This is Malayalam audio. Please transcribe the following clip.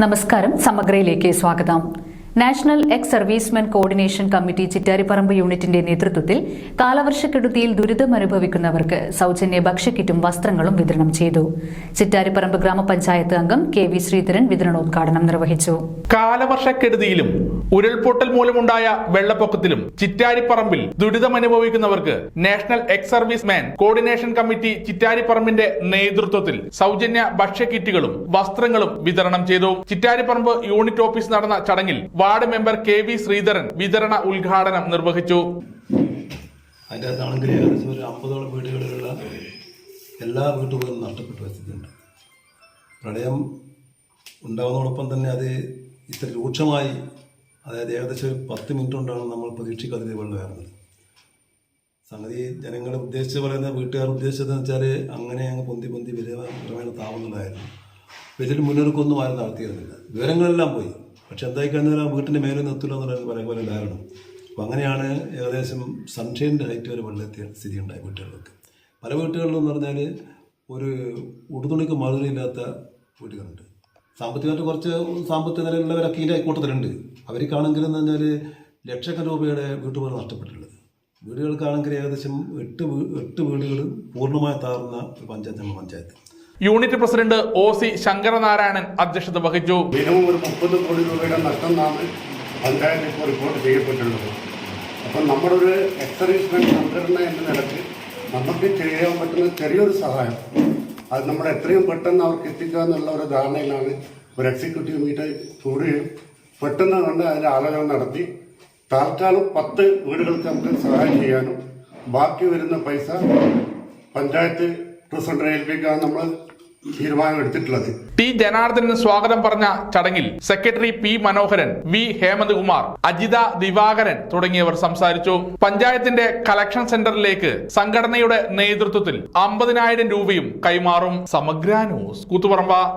നമസ്കാരം. സമഗ്രയിലേക്ക് സ്വാഗതം. National ex servicemen coordination committee Chittariparamba യൂണിറ്റിന്റെ നേതൃത്വത്തിൽ കാലവർഷക്കെടുതിയിൽ ദുരിതമനുഭവിക്കുന്നവർക്ക് സൗജന്യ ഭക്ഷ്യക്കിറ്റും വസ്ത്രങ്ങളും വിതരണം ചെയ്തു. ചിറ്റാരിപ്പറമ്പ് ഗ്രാമപഞ്ചായത്ത് അംഗം കെ.വി. ശ്രീധരൻ വിതരണോദ്ഘാടനം നിർവഹിച്ചു. കാലവർഷക്കെടുതിയിലും ഉരുൾപൊട്ടൽ മൂലമുണ്ടായ വെള്ളപ്പൊക്കത്തിലും ചിറ്റാരിപ്പറമ്പിൽ ദുരിതമനുഭവിക്കുന്നവർക്ക് national ex servicemen coordination committee ചിറ്റാരിപ്പറമ്പിന്റെ നേതൃത്വത്തിൽ സൗജന്യ ഭക്ഷ്യക്കിറ്റുകളും വസ്ത്രങ്ങളും വിതരണം ചെയ്തു. ചിറ്റാരിപ്പറമ്പ് യൂണിറ്റ് ഓഫീസ് നടന്ന ചടങ്ങിൽ വാർഡ് മെമ്പർ കെ.വി. ശ്രീധരൻ വിതരണ ഉദ്ഘാടനം നിർവഹിച്ചു. അതിൻ്റെ അകത്താണെങ്കിൽ ഏകദേശം ഒരു 50ഓളം വീടുകളിലുള്ള എല്ലാ വീട്ടുകളും നഷ്ടപ്പെട്ടു വച്ചിട്ടുണ്ട്. പ്രളയം ഉണ്ടാകുന്നതോടൊപ്പം തന്നെ അത് ഇത്ര രൂക്ഷമായി, അതായത് ഏകദേശം ഒരു 10 മിനിറ്റ് കൊണ്ടാണ് നമ്മൾ പ്രതീക്ഷിക്കാതെ വെള്ളം കയറുന്നത്. സംഗതി ജനങ്ങൾ ഉദ്ദേശിച്ച പറയുന്ന വീട്ടുകാർ ഉദ്ദേശിച്ചതെന്ന് വെച്ചാൽ അങ്ങനെ അങ്ങ് പൊന്തി ക്രമേണ താവുന്നതായിരുന്നു. വലിയൊരു മുന്നൊരുക്കൊന്നും ആരും നടത്തിയിരുന്നില്ല. വിവരങ്ങളെല്ലാം പോയി. പക്ഷെ എന്തായി കഴിഞ്ഞാൽ ആ വീട്ടിൻ്റെ മേലെ നിർത്തില്ല എന്നുള്ളത് പല കാരണം. അപ്പോൾ അങ്ങനെയാണ് ഏകദേശം സൺഷൈൻ്റെ ഹൈറ്റ് വരെ വെള്ളമെത്തിയ സ്ഥിതി ഉണ്ടായി വീട്ടുകളിലൊക്കെ. പല വീട്ടുകളിലും എന്ന് പറഞ്ഞാൽ ഒരു ഉടുതുണിക്ക് മറുപടിയില്ലാത്ത വീടുകളുണ്ട്. സാമ്പത്തികമായിട്ട് കുറച്ച് സാമ്പത്തിക നിലയിലുള്ളവരൊക്കെ ഇതിൻ്റെ കൂട്ടത്തിലുണ്ട്. അവർക്കാണെങ്കിലും എന്ന് പറഞ്ഞാൽ ലക്ഷക്കണക്കിന് രൂപയുടെ വീട്ടുപകരണം നഷ്ടപ്പെട്ടിട്ടുള്ളത്. വീടുകൾക്കാണെങ്കിൽ ഏകദേശം 8 വീടുകൾ പൂർണ്ണമായി താറുന്ന ഒരു panchayat. Unit president OC Sankaranarayanan അധ്യക്ഷത വഹിച്ചു. മിനിമം ഒരു 30 കോടി രൂപയുടെ നഷ്ടമാണ് പഞ്ചായത്ത് ഇപ്പോൾ റിപ്പോർട്ട് ചെയ്യപ്പെട്ടുള്ളത്. അപ്പം നമ്മുടെ ഒരു എക്സർവീസ്മെൻ സംഘടന എന്ന നിലയ്ക്ക് നമുക്ക് ചെയ്യാൻ പറ്റുന്ന ചെറിയൊരു സഹായം അത് നമ്മൾ എത്രയും പെട്ടെന്ന് അവർക്ക് എത്തിക്കുക എന്നുള്ള ഒരു ധാരണയിലാണ് ഒരു എക്സിക്യൂട്ടീവ് മീറ്റിംഗ് കൂടുകയും പെട്ടെന്ന് കൊണ്ട് അതിൻ്റെ ആലോചന നടത്തി താൽക്കാലം 10 വീടുകൾക്ക് നമുക്ക് സഹായം ചെയ്യാനും ബാക്കി വരുന്ന പൈസ പഞ്ചായത്ത് പ്രസിഡന്റിനെ ഏൽപ്പിക്കാൻ നമ്മൾ തീരുമാനമെടുത്തിട്ടുള്ളത്. ടി ജനാർദ്ദനൻ സ്വാഗതം പറഞ്ഞ ചടങ്ങിൽ സെക്രട്ടറി പി മനോഹരൻ, വി ഹേമന്ത്കുമാർ, അജിത ദിവാകരൻ തുടങ്ങിയവർ സംസാരിച്ചു. പഞ്ചായത്തിന്റെ കളക്ഷൻ സെന്ററിലേക്ക് സംഘടനയുടെ നേതൃത്വത്തിൽ 50,000 രൂപയും കൈമാറും. സമഗ്ര ന്യൂസ്, കൂത്തുപറമ്പ.